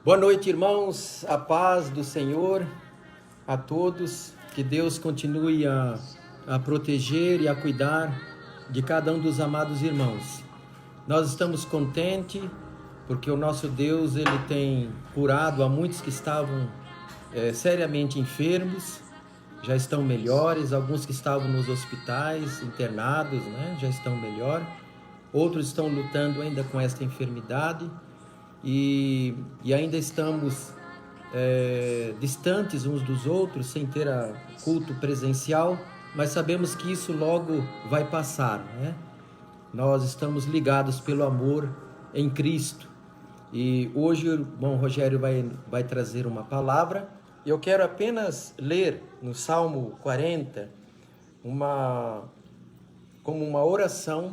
Boa noite, irmãos. A paz do Senhor a todos. Que Deus continue a proteger e a cuidar de cada um dos amados irmãos. Nós estamos contentes porque o nosso Deus ele tem curado a muitos que estavam seriamente enfermos, já estão melhores. Alguns que estavam nos hospitais, internados, já estão melhor. Outros estão lutando ainda com esta enfermidade. E ainda estamos distantes uns dos outros, sem ter culto presencial, mas sabemos que isso logo vai passar, né? Nós estamos ligados pelo amor em Cristo. E hoje o irmão Rogério vai trazer uma palavra. Eu quero apenas ler no Salmo 40 como uma oração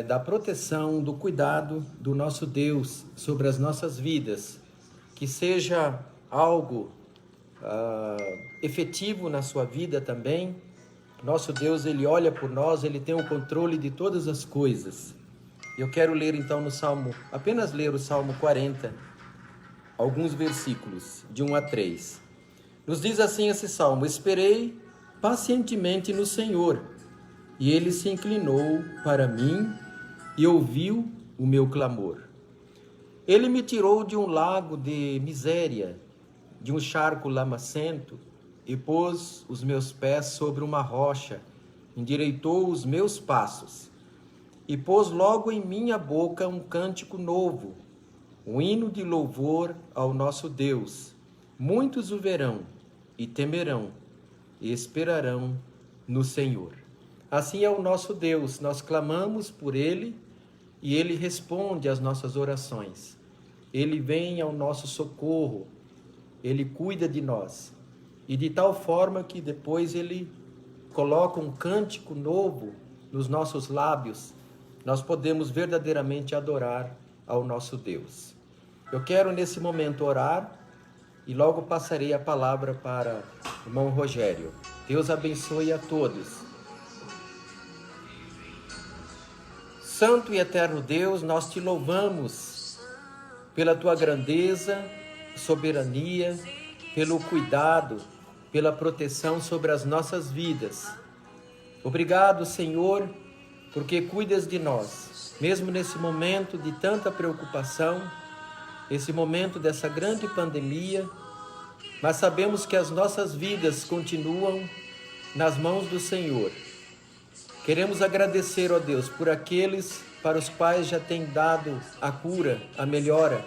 da proteção, do cuidado do nosso Deus sobre as nossas vidas, que seja algo efetivo na sua vida também. Nosso Deus, Ele olha por nós, Ele tem o controle de todas as coisas. Eu quero ler então apenas ler o Salmo 40, alguns versículos, de 1 a 3. Nos diz assim esse Salmo: esperei pacientemente no Senhor, e Ele se inclinou para mim e ouviu o meu clamor. Ele me tirou de um lago de miséria, de um charco lamacento, e pôs os meus pés sobre uma rocha, endireitou os meus passos, e pôs logo em minha boca um cântico novo, um hino de louvor ao nosso Deus. Muitos o verão e temerão e esperarão no Senhor. Assim é o nosso Deus, nós clamamos por Ele e Ele responde às nossas orações. Ele vem ao nosso socorro, Ele cuida de nós. E de tal forma que depois Ele coloca um cântico novo nos nossos lábios, nós podemos verdadeiramente adorar ao nosso Deus. Eu quero nesse momento orar e logo passarei a palavra para o irmão Rogério. Deus abençoe a todos. Santo e eterno Deus, nós te louvamos pela tua grandeza, soberania, pelo cuidado, pela proteção sobre as nossas vidas. Obrigado, Senhor, porque cuidas de nós, mesmo nesse momento de tanta preocupação, esse momento dessa grande pandemia, mas sabemos que as nossas vidas continuam nas mãos do Senhor. Queremos agradecer, ó Deus, por aqueles para os quais já tem dado a cura, a melhora.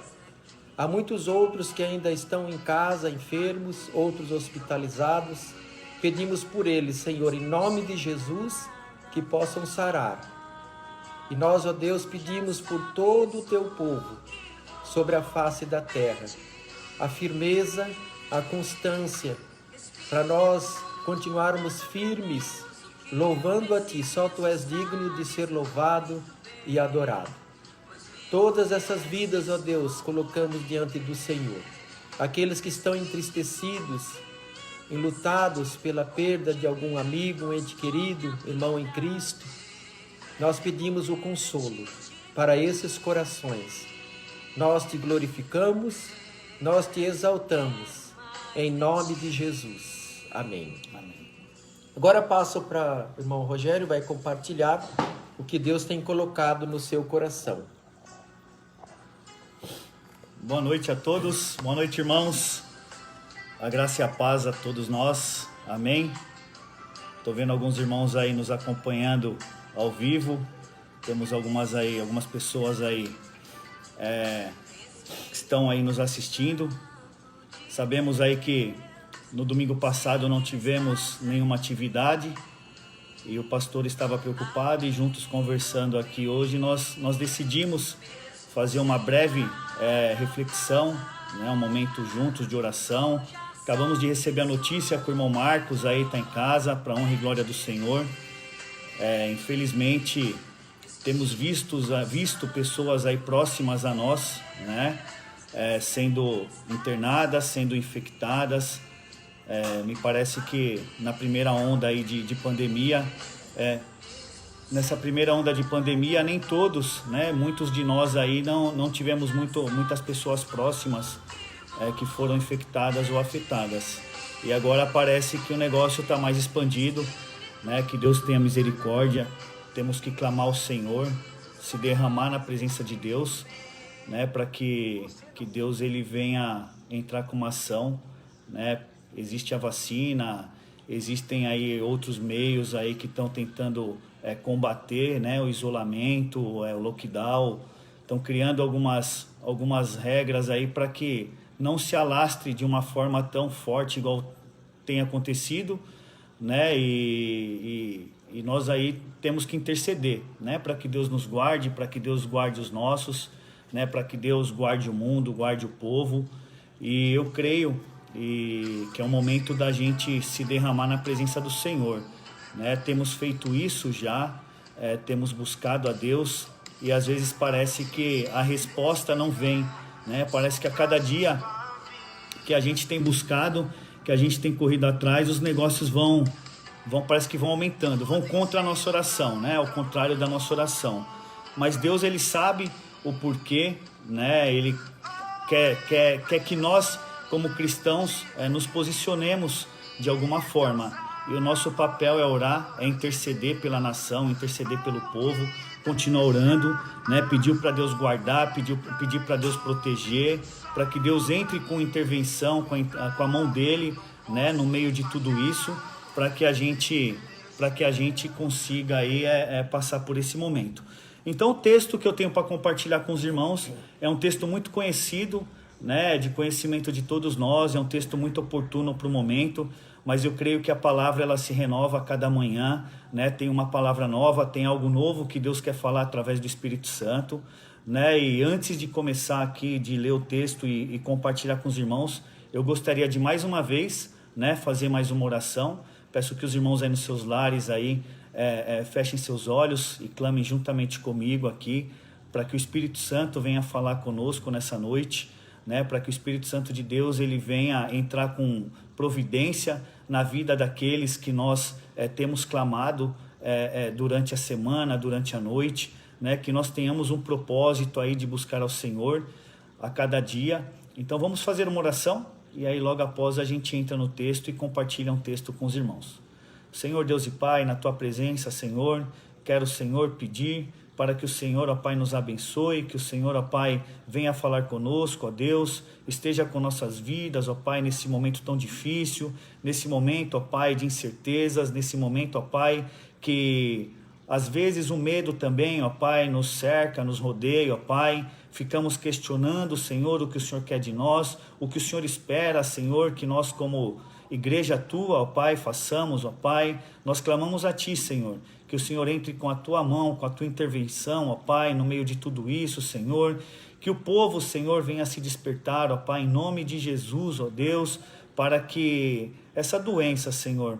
Há muitos outros que ainda estão em casa, enfermos, outros hospitalizados. Pedimos por eles, Senhor, em nome de Jesus, que possam sarar. E nós, ó Deus, pedimos por todo o teu povo, sobre a face da terra, a firmeza, a constância, para nós continuarmos firmes, louvando a Ti. Só Tu és digno de ser louvado e adorado. Todas essas vidas, ó Deus, colocamos diante do Senhor. Aqueles que estão entristecidos, enlutados pela perda de algum amigo, um ente querido, irmão em Cristo, nós pedimos o consolo para esses corações. Nós Te glorificamos, nós Te exaltamos, em nome de Jesus. Amém. Amém. Agora passo para o irmão Rogério, vai compartilhar o que Deus tem colocado no seu coração. Boa noite a todos, boa noite, irmãos. A graça e a paz a todos nós, amém. Estou vendo alguns irmãos aí nos acompanhando ao vivo. Temos algumas pessoas aí que estão aí nos assistindo. Sabemos aí que no domingo passado não tivemos nenhuma atividade e o pastor estava preocupado, e juntos conversando aqui hoje nós decidimos fazer uma breve reflexão, um momento juntos de oração. Acabamos de receber a notícia que o irmão Marcos aí está em casa, para honra e glória do Senhor. Infelizmente temos visto pessoas aí próximas a nós, sendo internadas, sendo infectadas. Me parece que na primeira onda aí de pandemia nessa primeira onda de pandemia, nem todos, né? Muitos de nós aí não tivemos muitas pessoas próximas que foram infectadas ou afetadas. E agora parece que o negócio está mais expandido, né? Que Deus tenha misericórdia. Temos que clamar ao Senhor, se derramar na presença de Deus, né? Para que Deus ele venha entrar com uma ação, né? Existe a vacina, existem aí outros meios aí que estão tentando combater, né? O isolamento, o lockdown. Estão criando algumas regras aí para que não se alastre de uma forma tão forte igual tem acontecido, né? E nós aí temos que interceder, né? Para que Deus nos guarde, para que Deus guarde os nossos, né? Para que Deus guarde o mundo, guarde o povo. E eu creio que é o momento da gente se derramar na presença do Senhor, né? Temos feito isso já, temos buscado a Deus e às vezes parece que a resposta não vem, né? Parece que a cada dia que a gente tem buscado, que a gente tem corrido atrás, os negócios parece que vão aumentando, vão contra a nossa oração, né? Ao contrário da nossa oração. Mas Deus ele sabe o porquê, né? Ele quer que nós, como cristãos, nos posicionemos de alguma forma. E o nosso papel é orar, é interceder pela nação, interceder pelo povo, continuar orando, né? Pedir para Deus guardar, pedir para Deus proteger, para que Deus entre com intervenção, com a mão dele, né? No meio de tudo isso, para que a gente consiga aí passar por esse momento. Então o texto que eu tenho para compartilhar com os irmãos é um texto muito conhecido, né? De conhecimento de todos nós, é um texto muito oportuno para o momento, mas eu creio que a palavra ela se renova a cada manhã, né? Tem uma palavra nova, tem algo novo que Deus quer falar através do Espírito Santo, né? E antes de começar aqui, de ler o texto e compartilhar com os irmãos, eu gostaria de mais uma vez, né? Fazer mais uma oração. Peço que os irmãos aí nos seus lares aí fechem seus olhos e clamem juntamente comigo aqui, para que o Espírito Santo venha falar conosco nessa noite, né? Para que o Espírito Santo de Deus ele venha entrar com providência na vida daqueles que nós temos clamado durante a semana, durante a noite, né? Que nós tenhamos um propósito aí de buscar ao Senhor a cada dia. Então vamos fazer uma oração e aí logo após a gente entra no texto e compartilha um texto com os irmãos. Senhor Deus e Pai, na Tua presença, Senhor, quero, Senhor, pedir para que o Senhor, ó Pai, nos abençoe, que o Senhor, ó Pai, venha falar conosco, ó Deus, esteja com nossas vidas, ó Pai, nesse momento tão difícil, nesse momento, ó Pai, de incertezas, nesse momento, ó Pai, que às vezes o medo também, ó Pai, nos cerca, nos rodeia, ó Pai, ficamos questionando, Senhor, o que o Senhor quer de nós, o que o Senhor espera, Senhor, que nós como igreja Tua, ó Pai, façamos, ó Pai, nós clamamos a Ti, Senhor, que o Senhor entre com a Tua mão, com a Tua intervenção, ó Pai, no meio de tudo isso, Senhor, que o povo, Senhor, venha se despertar, ó Pai, em nome de Jesus, ó Deus, para que essa doença, Senhor,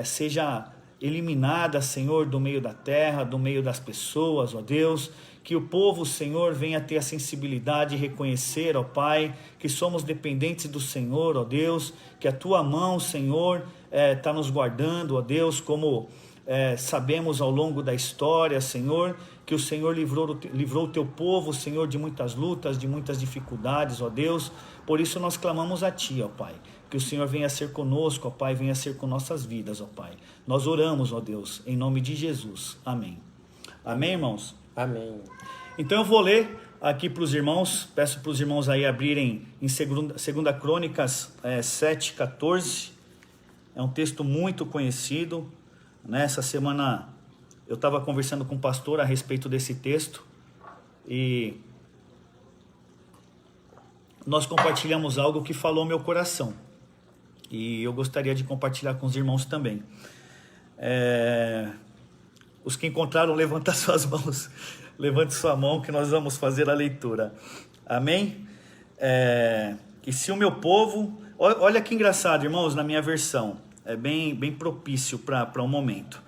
seja eliminada, Senhor, do meio da terra, do meio das pessoas, ó Deus, que o povo, Senhor, venha ter a sensibilidade de reconhecer, ó Pai, que somos dependentes do Senhor, ó Deus, que a Tua mão, Senhor, está nos guardando, ó Deus, como sabemos ao longo da história, Senhor, que o Senhor livrou o Teu povo, Senhor, de muitas lutas, de muitas dificuldades, ó Deus, por isso nós clamamos a Ti, ó Pai, que o Senhor venha ser conosco, ó Pai, venha ser com nossas vidas, ó Pai. Nós oramos, ó Deus, em nome de Jesus. Amém. Amém, irmãos? Amém. Então eu vou ler aqui para os irmãos, peço para os irmãos aí abrirem em 2 Crônicas 7:14, é um texto muito conhecido, né? Essa semana eu estava conversando com o pastor a respeito desse texto e nós compartilhamos algo que falou meu coração e eu gostaria de compartilhar com os irmãos também. Os que encontraram, levanta suas mãos. Levante sua mão que nós vamos fazer a leitura. Amém? E se o meu povo... Olha que engraçado, irmãos, na minha versão. É bem propício para um momento.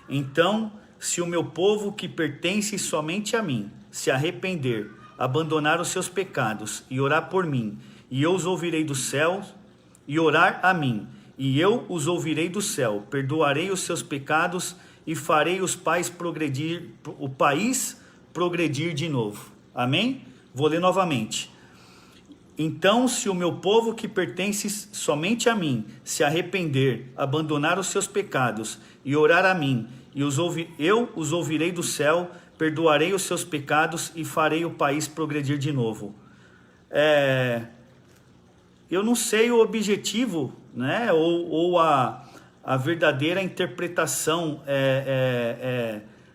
Então, se o meu povo que pertence somente a mim se arrepender, abandonar os seus pecados e orar por mim, e eu os ouvirei do céu, e orar a mim, e eu os ouvirei do céu, perdoarei os seus pecados e farei o país progredir de novo. Amém? Vou ler novamente. Então, se o meu povo que pertence somente a mim se arrepender, abandonar os seus pecados e orar a mim, eu os ouvirei do céu, perdoarei os seus pecados e farei o país progredir de novo. Eu não sei o objetivo, né, ou a verdadeira interpretação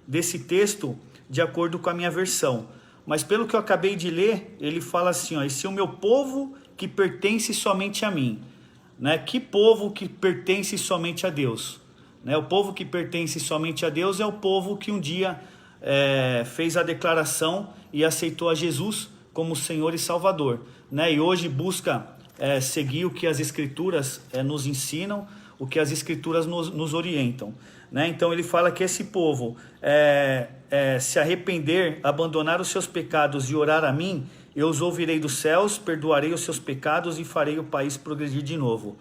desse texto de acordo com a minha versão. Mas pelo que eu acabei de ler, ele fala assim, e se o meu povo que pertence somente a mim, né? Que povo que pertence somente a Deus? Né? O povo que pertence somente a Deus é o povo que um dia fez a declaração e aceitou a Jesus como Senhor e Salvador, né? E hoje busca seguir o que as Escrituras nos ensinam, o que as Escrituras nos orientam. Né? Então ele fala que esse povo se arrepender, abandonar os seus pecados e orar a mim, eu os ouvirei dos céus, perdoarei os seus pecados e farei o país progredir de novo.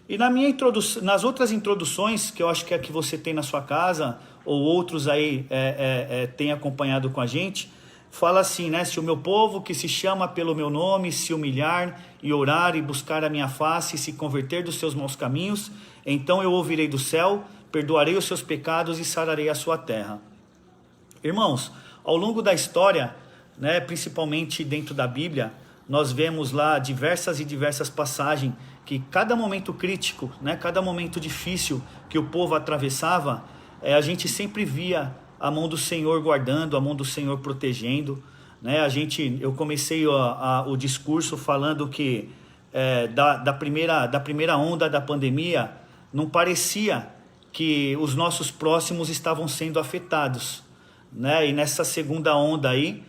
E nas outras introduções, que eu acho que é a que você tem na sua casa, ou outros aí têm acompanhado com a gente, fala assim, né? Se o meu povo que se chama pelo meu nome se humilhar e orar e buscar a minha face e se converter dos seus maus caminhos, então eu ouvirei do céu, perdoarei os seus pecados e sararei a sua terra. Irmãos, ao longo da história, né, principalmente dentro da Bíblia, nós vemos lá diversas passagens que cada momento crítico, né, cada momento difícil que o povo atravessava, a gente sempre via a mão do Senhor guardando, a mão do Senhor protegendo. Né? Eu comecei o discurso falando que da primeira onda da pandemia, não parecia que os nossos próximos estavam sendo afetados, né? E nessa segunda onda aí,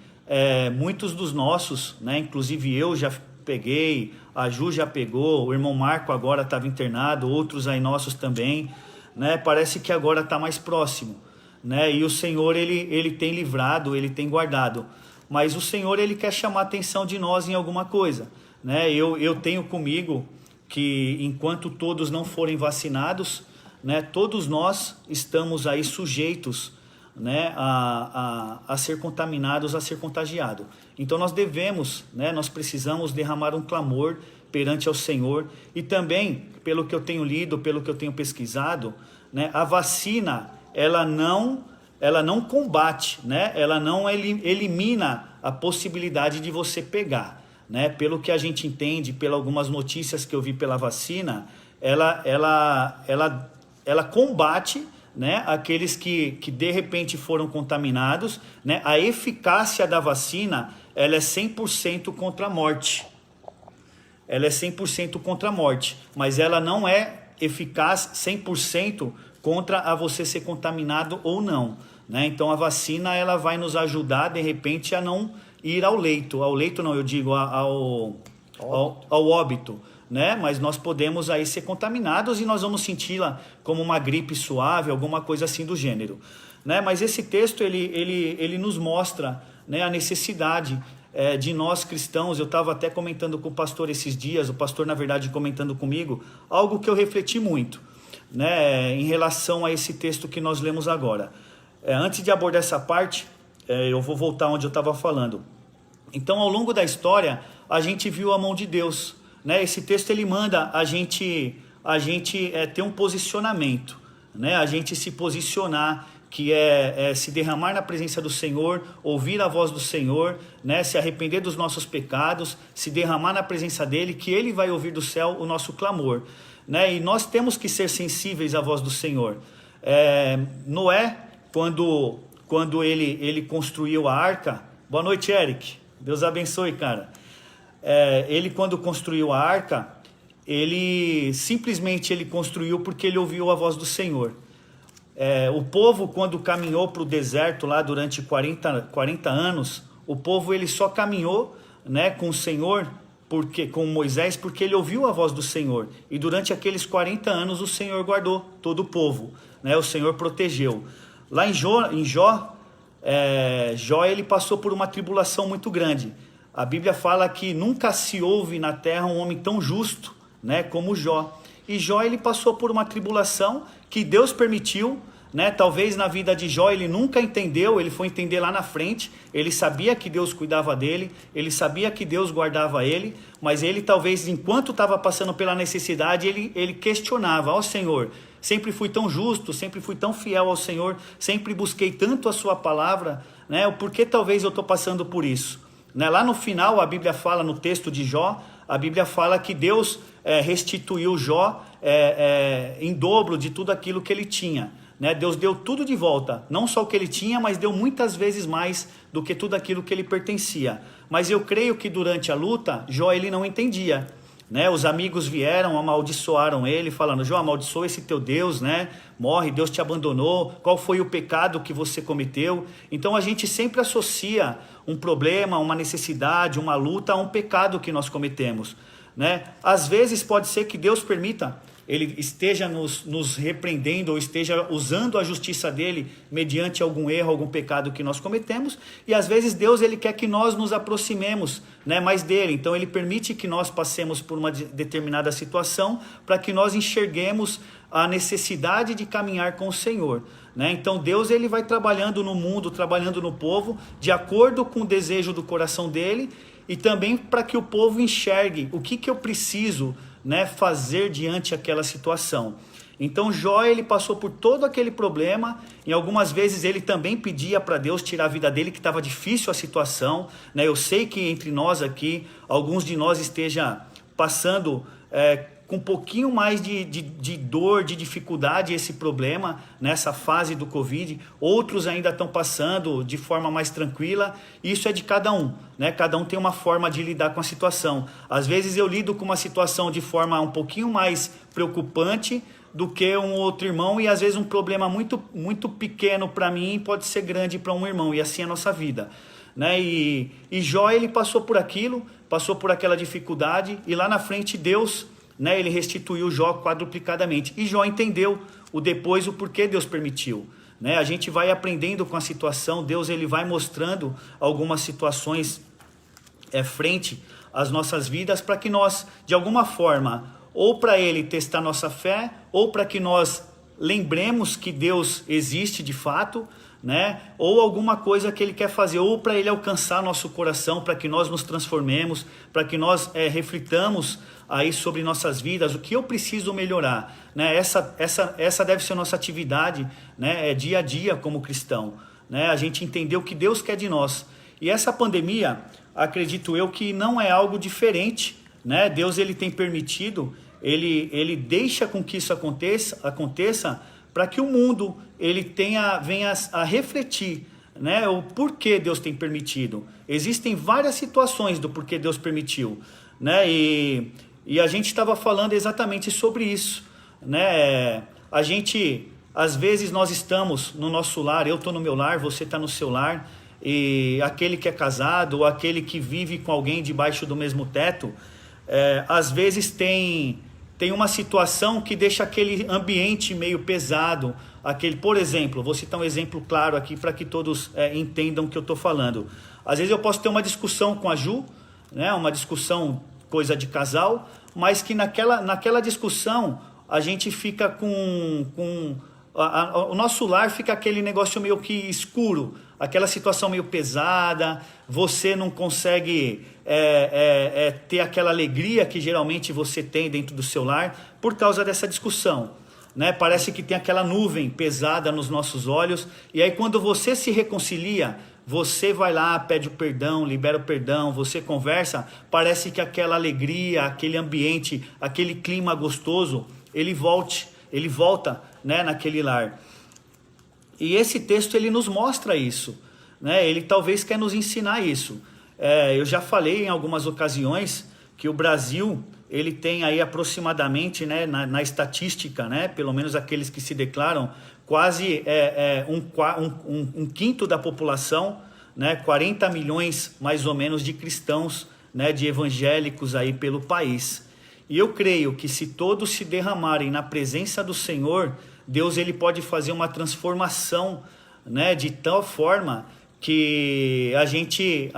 muitos dos nossos, né? Inclusive eu já peguei, a Ju já pegou, o irmão Marco agora estava internado, outros aí nossos também, né? Parece que agora está mais próximo, né? E o Senhor, ele tem livrado, ele tem guardado, mas o Senhor, ele quer chamar a atenção de nós em alguma coisa, né? Eu tenho comigo que enquanto todos não forem vacinados, né, todos nós estamos aí sujeitos, né, a ser contaminados, a ser contagiados. Então nós devemos, né, nós precisamos derramar um clamor perante ao Senhor. E também, pelo que eu tenho lido, pelo que eu tenho pesquisado, né, a vacina, ela não combate, né, ela não elimina a possibilidade de você pegar. Né? Pelo que a gente entende, pelas algumas notícias que eu vi pela vacina, ela combate, né, aqueles que de repente foram contaminados, né? A eficácia da vacina, ela é 100% contra a morte. Ela é 100% contra a morte, mas ela não é eficaz 100% contra a você ser contaminado ou não, né? Então a vacina, ela vai nos ajudar de repente a não ir ao leito não, eu digo ao óbito, né? Mas nós podemos aí ser contaminados e nós vamos senti-la como uma gripe suave, alguma coisa assim do gênero, né? Mas esse texto, ele nos mostra, né, a necessidade de nós cristãos. Eu estava até comentando com o pastor esses dias, o pastor na verdade comentando comigo, algo que eu refleti muito, né, em relação a esse texto que nós lemos agora. Antes de abordar essa parte, eu vou voltar onde eu estava falando. Então, ao longo da história, a gente viu a mão de Deus, né? Esse texto, ele manda a gente ter um posicionamento, né? A gente se posicionar, que se derramar na presença do Senhor, ouvir a voz do Senhor, né? Se arrepender dos nossos pecados, se derramar na presença dEle, que Ele vai ouvir do céu o nosso clamor, né? E nós temos que ser sensíveis à voz do Senhor. Noé, quando ele construiu a arca... Boa noite, Eric. Deus abençoe, cara. Ele, quando construiu a arca, ele simplesmente construiu porque ele ouviu a voz do Senhor. O povo, quando caminhou para o deserto lá durante 40 anos, o povo, ele só caminhou, né, com o Senhor, com Moisés, porque ele ouviu a voz do Senhor. E durante aqueles 40 anos o Senhor guardou todo o povo, né? O Senhor protegeu. Lá em Jó, ele passou por uma tribulação muito grande. A Bíblia fala que nunca se houve na terra um homem tão justo, né, como Jó. E Jó, ele passou por uma tribulação que Deus permitiu, né? Talvez na vida de Jó ele nunca entendeu, ele foi entender lá na frente, ele sabia que Deus cuidava dele, ele sabia que Deus guardava ele, mas ele talvez enquanto estava passando pela necessidade, ele questionava: ó Senhor, sempre fui tão justo, sempre fui tão fiel ao Senhor, sempre busquei tanto a sua palavra, né? Por que talvez eu estou passando por isso? Né? Lá no final a Bíblia fala, no texto de Jó, a Bíblia fala que Deus restituiu Jó em dobro de tudo aquilo que ele tinha. Né? Deus deu tudo de volta, não só o que ele tinha, mas deu muitas vezes mais do que tudo aquilo que ele pertencia. Mas eu creio que durante a luta, Jó ele não entendia. Né? Os amigos vieram, amaldiçoaram ele, falando: Jó, amaldiçoa esse teu Deus, né? Morre, Deus te abandonou, qual foi o pecado que você cometeu? Então a gente sempre associa um problema, uma necessidade, uma luta a um pecado que nós cometemos. Né? Às vezes pode ser que Deus permita, ele esteja nos repreendendo ou esteja usando a justiça dele mediante algum erro, algum pecado que nós cometemos, e às vezes Deus ele quer que nós nos aproximemos, né, mais dele. Então ele permite que nós passemos por uma determinada situação para que nós enxerguemos a necessidade de caminhar com o Senhor. Né? Então Deus ele vai trabalhando no mundo, trabalhando no povo, de acordo com o desejo do coração dele, e também para que o povo enxergue o que eu preciso, né, fazer diante daquela situação. Então Jó ele passou por todo aquele problema, e algumas vezes ele também pedia para Deus tirar a vida dele, que estava difícil a situação. Né? Eu sei que entre nós aqui, alguns de nós esteja passando com um pouquinho mais de dor, de dificuldade esse problema, nessa fase do Covid. Outros ainda estão passando de forma mais tranquila. Isso é de cada um, né? Cada um tem uma forma de lidar com a situação. Às vezes eu lido com uma situação de forma um pouquinho mais preocupante do que um outro irmão, e às vezes um problema muito, muito pequeno para mim pode ser grande para um irmão, e assim é a nossa vida. Né? E Jó ele passou por aquilo, passou por aquela dificuldade, e lá na frente Deus, né, ele restituiu Jó quadruplicadamente. E Jó entendeu o depois, o porquê Deus permitiu. Né? A gente vai aprendendo com a situação, Deus ele vai mostrando algumas situações frente às nossas vidas, para que nós, de alguma forma, ou para ele testar nossa fé, ou para que nós lembremos que Deus existe de fato, né? Ou alguma coisa que ele quer fazer, ou para ele alcançar nosso coração, para que nós nos transformemos, para que nós reflitamos aí sobre nossas vidas, o que eu preciso melhorar. Né? Essa deve ser a nossa atividade, né? Dia a dia como cristão. Né? A gente entender o que Deus quer de nós. E essa pandemia, acredito eu que não é algo diferente. Né? Deus ele tem permitido, ele deixa com que isso aconteça para que o mundo ele venha a refletir, né, o porquê Deus tem permitido. Existem várias situações do porquê Deus permitiu, né, e a gente estava falando exatamente sobre isso. Né? Às vezes nós estamos no nosso lar, eu estou no meu lar, você está no seu lar, e aquele que é casado ou aquele que vive com alguém debaixo do mesmo teto, às vezes tem uma situação que deixa aquele ambiente meio pesado. Por exemplo, vou citar um exemplo claro aqui para que todos entendam o que eu estou falando. Às vezes eu posso ter uma discussão com a Ju, né, uma discussão coisa de casal, mas que naquela discussão a gente fica o nosso lar fica aquele negócio meio que escuro, aquela situação meio pesada, você não consegue ter aquela alegria que geralmente você tem dentro do seu lar por causa dessa discussão. Né? Parece que tem aquela nuvem pesada nos nossos olhos, e aí quando você se reconcilia, você vai lá, pede o perdão, libera o perdão, você conversa, parece que aquela alegria, aquele ambiente, aquele clima gostoso, ele volta, né, naquele lar. E esse texto ele nos mostra isso, né? Ele talvez quer nos ensinar isso. Eu já falei em algumas ocasiões que o Brasil ele tem aí aproximadamente, né, na estatística, né, pelo menos aqueles que se declaram, quase um quinto da população, né, 40 milhões mais ou menos de cristãos, né, de evangélicos aí pelo país. E eu creio que se todos se derramarem na presença do Senhor, Deus ele pode fazer uma transformação, né, de tal forma que a gente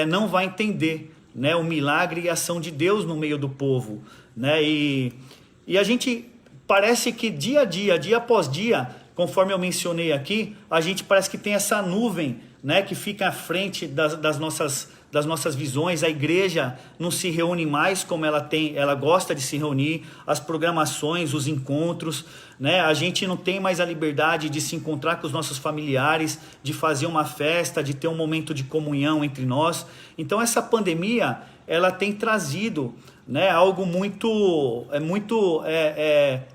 não vai entender, né, o milagre e a ação de Deus no meio do povo. Né? E a gente parece que dia a dia, dia após dia, conforme eu mencionei aqui, a gente parece que tem essa nuvem, né, que fica à frente das nossas visões. A igreja não se reúne mais como ela gosta de se reunir, as programações, os encontros, né? A gente não tem mais a liberdade de se encontrar com os nossos familiares, de fazer uma festa, de ter um momento de comunhão entre nós. Então essa pandemia, ela tem trazido, né, algo muito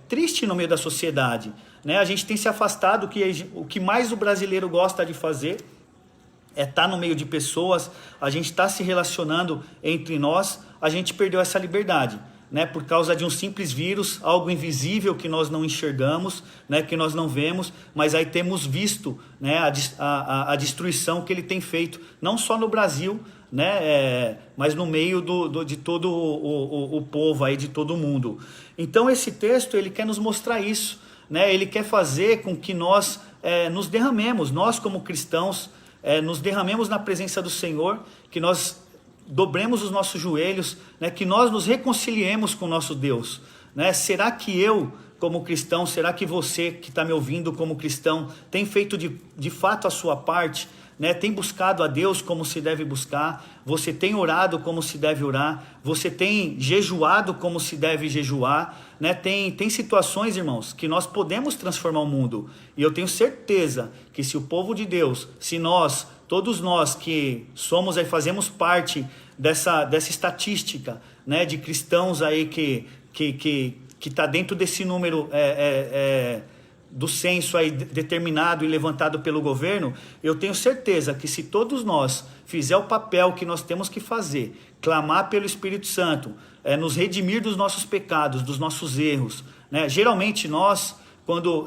triste no meio da sociedade, né? A gente tem se afastado, o que mais o brasileiro gosta de fazer é estar no meio de pessoas, a gente está se relacionando entre nós, a gente perdeu essa liberdade, né, por causa de um simples vírus, algo invisível que nós não enxergamos, né, que nós não vemos, mas aí temos visto, né, a destruição que ele tem feito, não só no Brasil, né, mas no meio de todo o povo, aí, de todo mundo. Então esse texto, ele quer nos mostrar isso, né, ele quer fazer com que nós nos derramemos, nós como cristãos, nos derramemos na presença do Senhor, que nós dobremos os nossos joelhos, né, que nós nos reconciliemos com o nosso Deus, né? Será que eu, como cristão, será que você que está me ouvindo como cristão, tem feito de fato a sua parte, né? Tem buscado a Deus como se deve buscar? Você tem orado como se deve orar? Você tem jejuado como se deve jejuar? Né? Tem situações, irmãos, que nós podemos transformar o mundo, e eu tenho certeza que se o povo de Deus, se nós, todos nós que somos aí, fazemos parte dessa estatística, né, de cristãos aí que está dentro desse número do censo aí determinado e levantado pelo governo, eu tenho certeza que se todos nós fizer o papel que nós temos que fazer, clamar pelo Espírito Santo, nos redimir dos nossos pecados, dos nossos erros, né? Geralmente nós, quando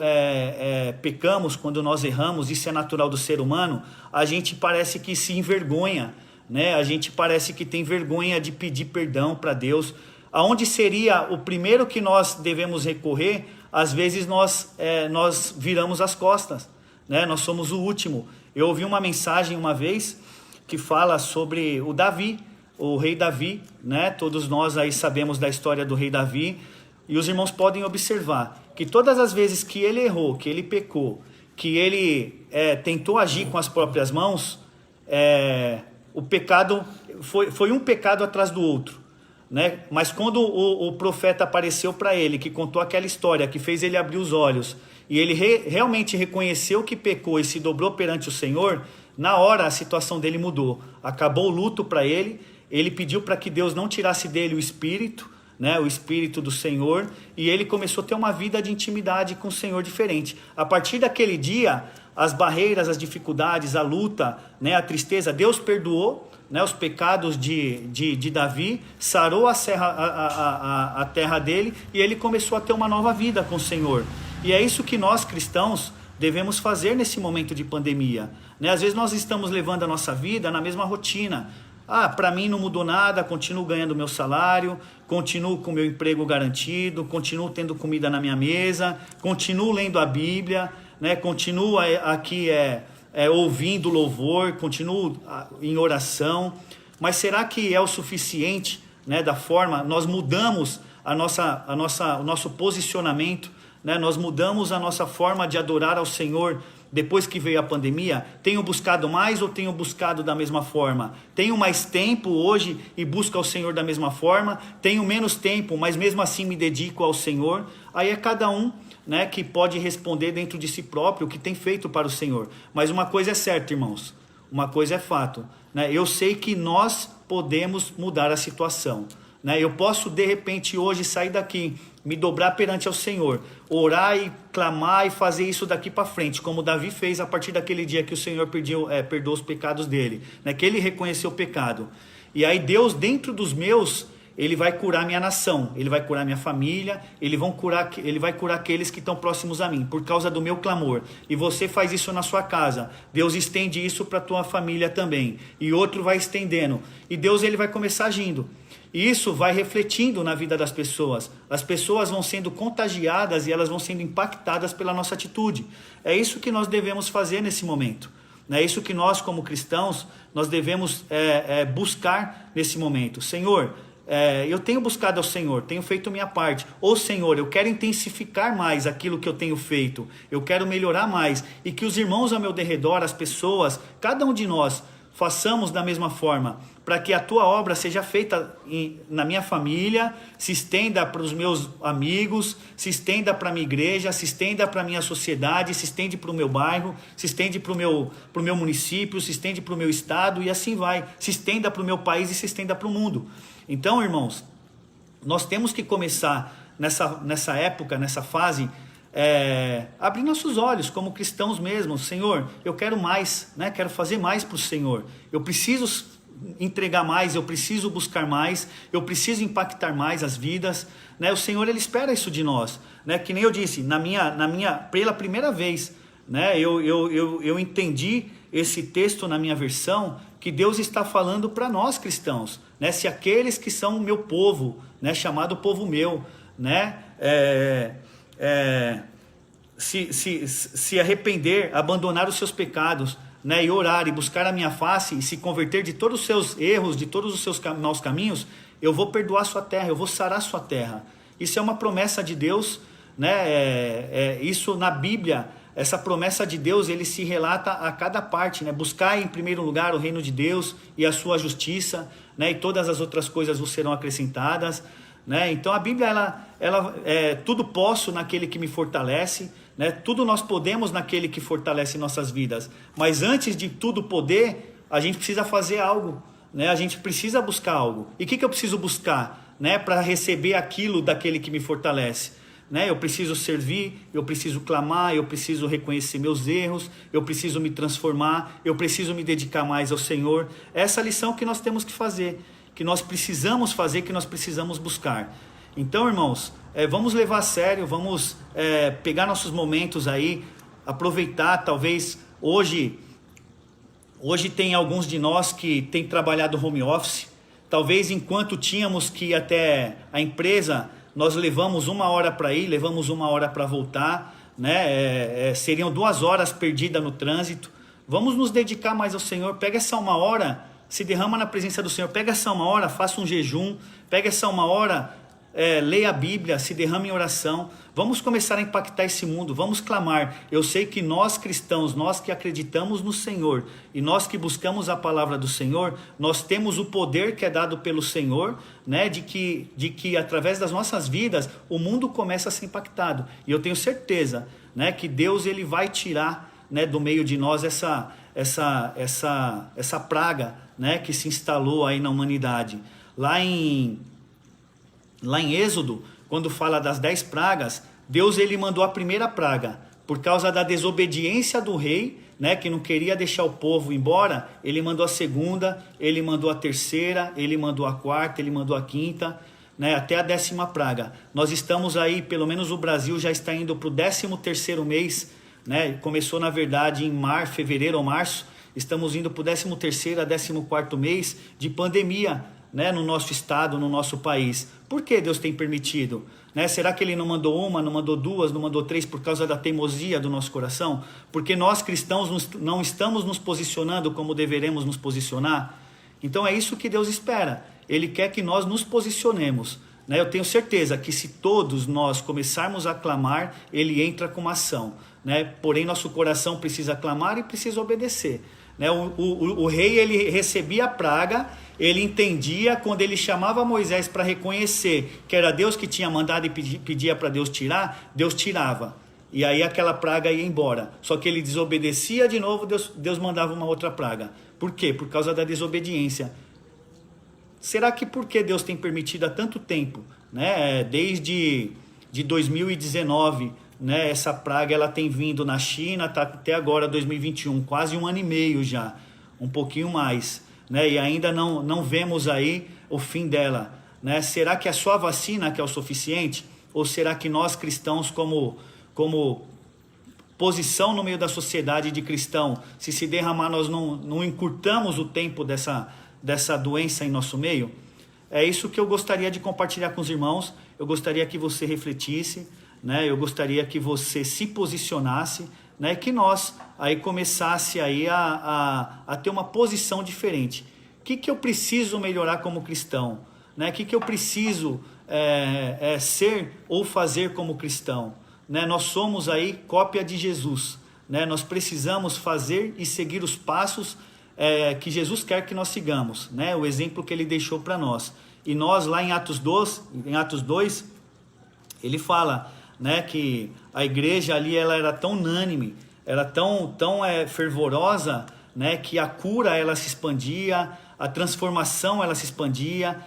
pecamos, quando nós erramos, isso é natural do ser humano, a gente parece que se envergonha, né? A gente parece que tem vergonha de pedir perdão para Deus. Aonde seria o primeiro que nós devemos recorrer, às vezes nós viramos as costas, né? Nós somos o último. Eu ouvi uma mensagem uma vez que fala sobre o Davi, o rei Davi, né? Todos nós aí sabemos da história do rei Davi, e os irmãos podem observar que todas as vezes que ele errou, que ele pecou, que ele tentou agir com as próprias mãos, o pecado foi um pecado atrás do outro, né? Mas quando o profeta apareceu para ele, que contou aquela história, que fez ele abrir os olhos, e ele realmente reconheceu que pecou e se dobrou perante o Senhor, na hora a situação dele mudou, acabou o luto para ele, ele pediu para que Deus não tirasse dele o espírito, né, o Espírito do Senhor, e ele começou a ter uma vida de intimidade com o Senhor diferente. A partir daquele dia, as barreiras, as dificuldades, a luta, né, a tristeza, Deus perdoou, né, os pecados de Davi, sarou a terra dele, e ele começou a ter uma nova vida com o Senhor. E é isso que nós cristãos devemos fazer nesse momento de pandemia, né? Às vezes nós estamos levando a nossa vida na mesma rotina. Para mim não mudou nada, continuo ganhando meu salário, continuo com meu emprego garantido, continuo tendo comida na minha mesa, continuo lendo a Bíblia, né? Continuo aqui ouvindo louvor, continuo em oração. Mas será que é o suficiente, né, da forma? Nós mudamos o nosso posicionamento, né? Nós mudamos a nossa forma de adorar ao Senhor depois que veio a pandemia. Tenho buscado mais ou tenho buscado da mesma forma? Tenho mais tempo hoje e busco ao Senhor da mesma forma? Tenho menos tempo, mas mesmo assim me dedico ao Senhor? Aí é cada um, né, que pode responder dentro de si próprio o que tem feito para o Senhor. Mas uma coisa é certa, irmãos, uma coisa é fato, né? Eu sei que nós podemos mudar a situação, né? Eu posso de repente hoje sair daqui, me dobrar perante ao Senhor, orar e clamar e fazer isso daqui para frente, como Davi fez a partir daquele dia que o Senhor perdoou os pecados dele, né? Que ele reconheceu o pecado. E aí Deus, dentro dos meus, ele vai curar minha nação, ele vai curar minha família, ele vai curar aqueles que estão próximos a mim, por causa do meu clamor. E você faz isso na sua casa, Deus estende isso para a tua família também, e outro vai estendendo, e Deus, ele vai começar agindo. E isso vai refletindo na vida das pessoas. As pessoas vão sendo contagiadas e elas vão sendo impactadas pela nossa atitude. É isso que nós devemos fazer nesse momento. É isso que nós, como cristãos, nós devemos buscar nesse momento. Senhor, eu tenho buscado ao Senhor, tenho feito minha parte. Ou Senhor, eu quero intensificar mais aquilo que eu tenho feito, eu quero melhorar mais, e que os irmãos ao meu derredor, as pessoas, cada um de nós, façamos da mesma forma, para que a tua obra seja feita na minha família, se estenda para os meus amigos, se estenda para a minha igreja, se estenda para a minha sociedade, se estende para o meu bairro, se estende para o meu município, se estende para o meu estado, e assim vai, se estenda para o meu país e se estenda para o mundo. Então, irmãos, nós temos que começar nessa época, nessa fase, abrir nossos olhos como cristãos mesmo. Senhor, eu quero mais, né? Quero fazer mais para o Senhor, eu preciso entregar mais, eu preciso buscar mais, eu preciso impactar mais as vidas, né? O Senhor, Ele espera isso de nós, né? Que nem eu disse, pela primeira vez, né? Eu entendi esse texto na minha versão, que Deus está falando para nós cristãos, né? Se aqueles que são o meu povo, né? Chamado povo meu, né? Se arrepender, abandonar os seus pecados, né, e orar e buscar a minha face e se converter de todos os seus erros, de todos os seus maus caminhos, eu vou perdoar sua terra, eu vou sarar sua terra. Isso é uma promessa de Deus, né? Isso na Bíblia, essa promessa de Deus, ele se relata a cada parte, né? Buscar em primeiro lugar o reino de Deus e a sua justiça, né? E todas as outras coisas vos serão acrescentadas, né? Então a Bíblia, ela tudo posso naquele que me fortalece, né? Tudo nós podemos naquele que fortalece nossas vidas, mas antes de tudo poder, a gente precisa fazer algo, né? A gente precisa buscar algo. E o que eu preciso buscar, né? Para receber aquilo daquele que me fortalece, né? Eu preciso servir, eu preciso clamar, eu preciso reconhecer meus erros, eu preciso me transformar, eu preciso me dedicar mais ao Senhor. Essa é a lição que nós temos que fazer, que nós precisamos fazer, que nós precisamos buscar. Então, irmãos, vamos levar a sério, vamos pegar nossos momentos aí, aproveitar. Talvez hoje tem alguns de nós que têm trabalhado home office. Talvez enquanto tínhamos que ir até a empresa, nós levamos 1 hora para ir, levamos 1 hora para voltar, né? Seriam 2 horas perdidas no trânsito. Vamos nos dedicar mais ao Senhor. Pega essa 1 hora, se derrama na presença do Senhor. Pega essa 1 hora, faça um jejum. Pega essa 1 hora, leia a Bíblia, se derrame em oração. Vamos começar a impactar esse mundo, vamos clamar. Eu sei que nós cristãos, nós que acreditamos no Senhor e nós que buscamos a palavra do Senhor, nós temos o poder que é dado pelo Senhor, né, de que através das nossas vidas o mundo começa a ser impactado. E eu tenho certeza, né, que Deus, ele vai tirar, né, do meio de nós essa praga, né, que se instalou aí na humanidade. Lá em Êxodo, quando fala das 10 pragas, Deus, ele mandou a primeira praga por causa da desobediência do rei, né, que não queria deixar o povo embora. Ele mandou a segunda, ele mandou a terceira, ele mandou a quarta, ele mandou a quinta, né, até a 10ª praga. Nós estamos aí, pelo menos o Brasil já está indo para o 13º mês, né, começou na verdade em fevereiro ou março, estamos indo para o 13º a 14º mês de pandemia, né, no nosso estado, no nosso país. Por que Deus tem permitido? Né? Será que Ele não mandou 1, não mandou 2, não mandou 3 por causa da teimosia do nosso coração? Porque nós cristãos não estamos nos posicionando como deveremos nos posicionar? Então é isso que Deus espera. Ele quer que nós nos posicionemos, né? Eu tenho certeza que se todos nós começarmos a clamar, Ele entra com uma ação, né? Porém nosso coração precisa clamar e precisa obedecer, né? O rei, ele recebia a praga, ele entendia, quando ele chamava Moisés para reconhecer que era Deus que tinha mandado e pedia para Deus tirar, Deus tirava. E aí aquela praga ia embora. Só que ele desobedecia de novo, Deus mandava uma outra praga. Por quê? Por causa da desobediência. Será que por que Deus tem permitido há tanto tempo, né? Desde 2019, né? Essa praga, ela tem vindo na China, tá até agora 2021, quase 1 ano e meio já, um pouquinho mais, né? E ainda não vemos aí o fim dela, né? Será que é só a vacina que é o suficiente? Ou será que nós cristãos, como posição no meio da sociedade de cristão, se derramar, nós não encurtamos o tempo dessa doença em nosso meio? É isso que eu gostaria de compartilhar com os irmãos. Eu gostaria que você refletisse, né? Eu gostaria que você se posicionasse, né? Que nós aí começasse aí a ter uma posição diferente. O que eu preciso melhorar como cristão, né? O que eu preciso ser ou fazer como cristão, né? Nós somos aí cópia de Jesus, né? Nós precisamos fazer e seguir os passos que Jesus quer que nós sigamos, né? O exemplo que ele deixou para nós. E nós lá em Atos 2, ele fala, né, que a igreja ali ela era tão unânime, era tão fervorosa, né, que a cura ela se expandia, a transformação ela se expandia,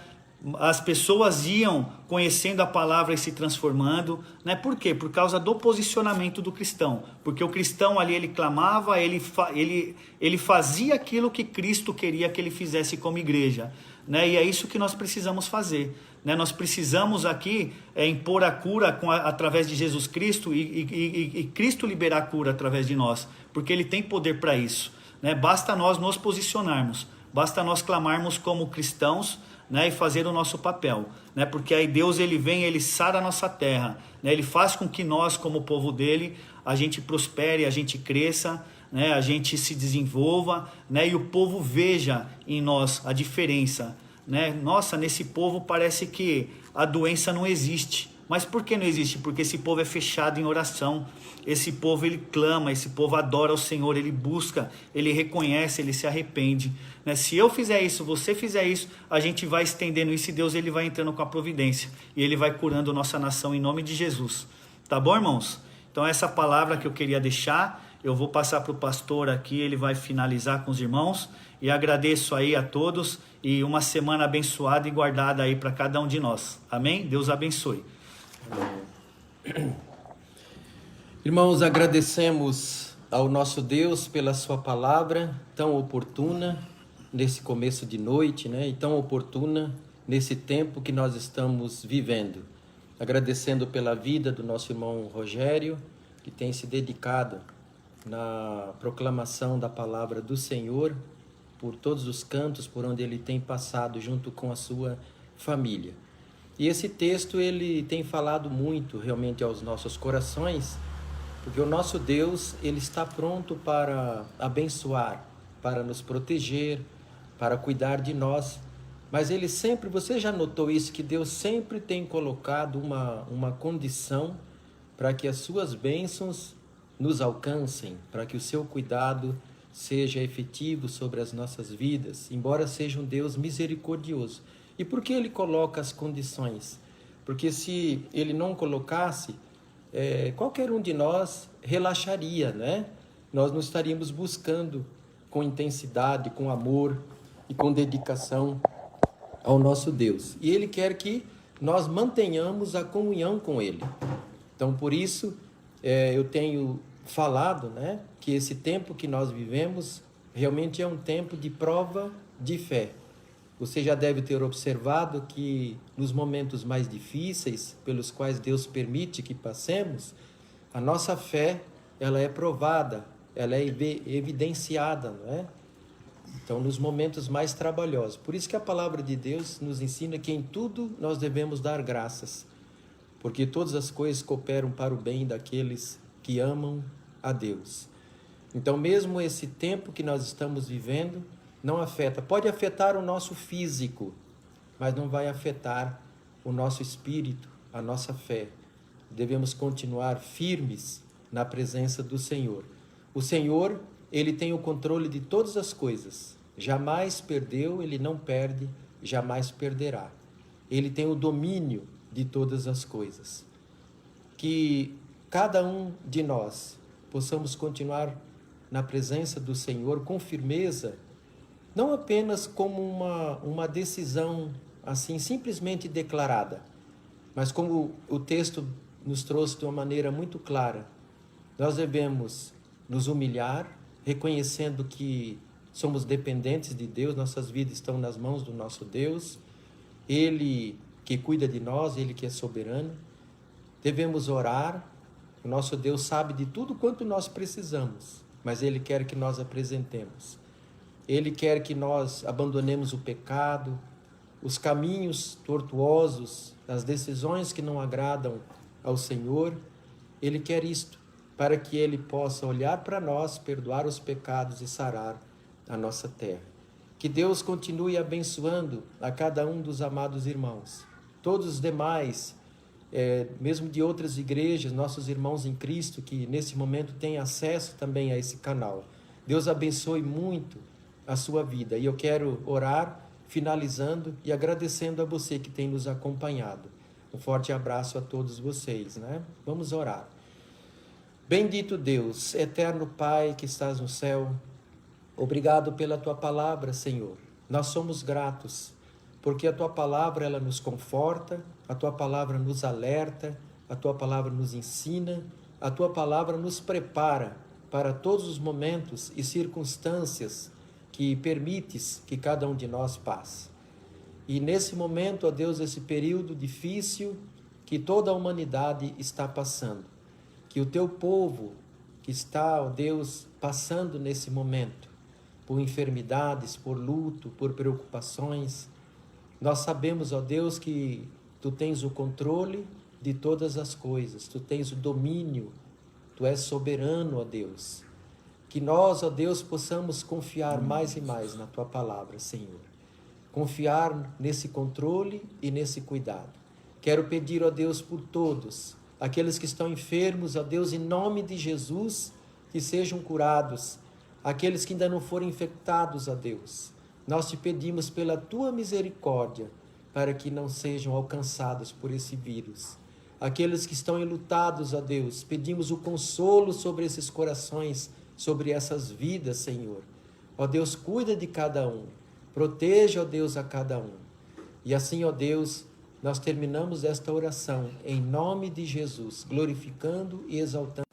as pessoas iam conhecendo a palavra e se transformando, né? Por quê? Por causa do posicionamento do cristão, porque o cristão ali ele clamava, ele fazia aquilo que Cristo queria que ele fizesse como igreja, né? E é isso que nós precisamos fazer, né? Nós precisamos aqui impor a cura através de Jesus Cristo e Cristo liberar a cura através de nós, porque ele tem poder para isso, né? Basta nós nos posicionarmos, basta nós clamarmos como cristãos, né, e fazer o nosso papel, né, porque aí Deus ele vem, ele sara a nossa terra, né, ele faz com que nós como povo dele, a gente prospere, a gente cresça, né, a gente se desenvolva, né, e o povo veja em nós a diferença, né? Nossa, nesse povo parece que a doença não existe. Mas por que não existe? Porque esse povo é fechado em oração, esse povo ele clama, esse povo adora o Senhor, ele busca, ele reconhece, ele se arrepende, né? Se eu fizer isso, você fizer isso, a gente vai estendendo isso e Deus ele vai entrando com a providência e ele vai curando nossa nação em nome de Jesus, tá bom, irmãos? Então essa palavra que eu queria deixar, eu vou passar para o pastor aqui, ele vai finalizar com os irmãos e agradeço aí a todos e uma semana abençoada e guardada aí para cada um de nós, amém? Deus abençoe. Irmãos, agradecemos ao nosso Deus pela sua palavra tão oportuna nesse começo de noite, né? E tão oportuna nesse tempo que nós estamos vivendo. Agradecendo pela vida do nosso irmão Rogério, que tem se dedicado na proclamação da palavra do Senhor por todos os cantos por onde ele tem passado junto com a sua família. E esse texto ele tem falado muito realmente aos nossos corações, porque o nosso Deus ele está pronto para abençoar, para nos proteger, para cuidar de nós. Mas ele sempre, você já notou isso, que Deus sempre tem colocado uma condição para que as suas bênçãos nos alcancem, para que o seu cuidado seja efetivo sobre as nossas vidas, embora seja um Deus misericordioso. E por que ele coloca as condições? Porque se ele não colocasse, qualquer um de nós relaxaria, né? Nós não estaríamos buscando com intensidade, com amor e com dedicação ao nosso Deus. E ele quer que nós mantenhamos a comunhão com ele. Então, por isso, eu tenho falado, né, que esse tempo que nós vivemos realmente é um tempo de prova de fé. Você já deve ter observado que nos momentos mais difíceis, pelos quais Deus permite que passemos, a nossa fé, ela é provada, ela é evidenciada, não é? Então, nos momentos mais trabalhosos. Por isso que a palavra de Deus nos ensina que em tudo nós devemos dar graças, porque todas as coisas cooperam para o bem daqueles que amam a Deus. Então, mesmo esse tempo que nós estamos vivendo, não afeta, pode afetar o nosso físico, mas não vai afetar o nosso espírito, a nossa fé. Devemos continuar firmes na presença do Senhor. O Senhor, ele tem o controle de todas as coisas. Jamais perdeu, ele não perde, jamais perderá. Ele tem o domínio de todas as coisas. Que cada um de nós possamos continuar na presença do Senhor com firmeza, não apenas como uma decisão assim simplesmente declarada, mas como o texto nos trouxe de uma maneira muito clara. Nós devemos nos humilhar, reconhecendo que somos dependentes de Deus, nossas vidas estão nas mãos do nosso Deus, Ele que cuida de nós, Ele que é soberano. Devemos orar, o nosso Deus sabe de tudo quanto nós precisamos, mas Ele quer que nós apresentemos. Ele quer que nós abandonemos o pecado, os caminhos tortuosos, as decisões que não agradam ao Senhor. Ele quer isto, para que Ele possa olhar para nós, perdoar os pecados e sarar a nossa terra. Que Deus continue abençoando a cada um dos amados irmãos. Todos os demais, mesmo de outras igrejas, nossos irmãos em Cristo, que nesse momento têm acesso também a esse canal. Deus abençoe muito a sua vida. E eu quero orar, finalizando e agradecendo a você que tem nos acompanhado. Um forte abraço a todos vocês, né? Vamos orar. Bendito Deus, eterno Pai que estás no céu, obrigado pela Tua palavra, Senhor. Nós somos gratos, porque a Tua palavra ela nos conforta, a Tua palavra nos alerta, a Tua palavra nos ensina, a Tua palavra nos prepara para todos os momentos e circunstâncias que permites que cada um de nós passe. E nesse momento, ó Deus, esse período difícil que toda a humanidade está passando, que o Teu povo que está, ó Deus, passando nesse momento, por enfermidades, por luto, por preocupações, nós sabemos, ó Deus, que Tu tens o controle de todas as coisas, Tu tens o domínio, Tu és soberano, ó Deus. Que nós, ó Deus, possamos confiar mais e mais na Tua palavra, Senhor. Confiar nesse controle e nesse cuidado. Quero pedir, ó Deus, por todos, aqueles que estão enfermos, ó Deus, em nome de Jesus, que sejam curados. Aqueles que ainda não foram infectados, ó Deus, nós te pedimos pela Tua misericórdia, para que não sejam alcançados por esse vírus. Aqueles que estão enlutados, ó Deus, pedimos o consolo sobre esses corações, sobre essas vidas, Senhor. Ó Deus, cuida de cada um, proteja, ó Deus, a cada um. E assim, ó Deus, nós terminamos esta oração em nome de Jesus, glorificando e exaltando